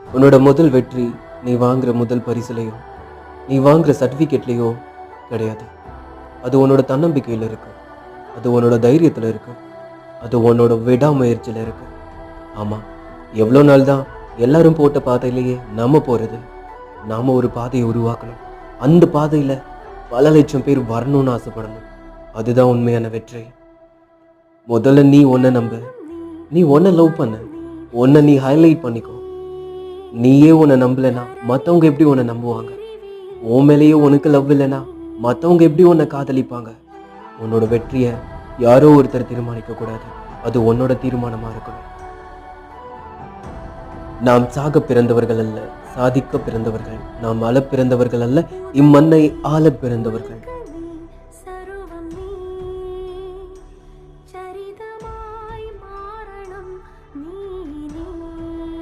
உன்னோட முதல் வெற்றி நீ வாங்குற முதல் பரிசுலையோ நீ வாங்குற சர்டிஃபிகேட்லேயோ கிடையாது. அது உன்னோட தன்னம்பிக்கையில் இருக்கு, அது உன்னோட தைரியத்தில் இருக்கு, அது உன்னோட விடாமுயற்சியில் இருக்கு. ஆமாம், எவ்வளோ நாள் தான் எல்லாரும் போட்ட பாதையிலேயே நம்ம போகிறது? நாம் ஒரு பாதையை உருவாக்கணும். அந்த பாதையில் பல லட்சம் பேர் வரணும்னு ஆசைப்படணும். அதுதான் உண்மையான வெற்றி. முதல்ல நீ உன்னை நம்பு. நீ உன்னை லவ் பண்ண, உன்னை நீ ஹைலைட் பண்ணிக்கோ. நீயே உன்னை நம்பலைன்னா மற்றவங்க எப்படி உன்னை நம்புவாங்க? உன் மேலேயே உனக்கு லவ் இல்லைன்னா மற்றவங்க எப்படி உன்னை காதலிப்பாங்க? உன்னோட வெற்றியை யாரோ ஒருத்தர் தீர்மானிக்க கூடாது, அது உன்னோட தீர்மானமா இருக்கணும். நாம் சாக பிறந்தவர்கள் அல்ல, சாதிக்க பிறந்தவர்கள். நாம் அழ பிறந்தவர்கள் அல்ல, இம்மண்ணை ஆள பிறந்தவர்கள்.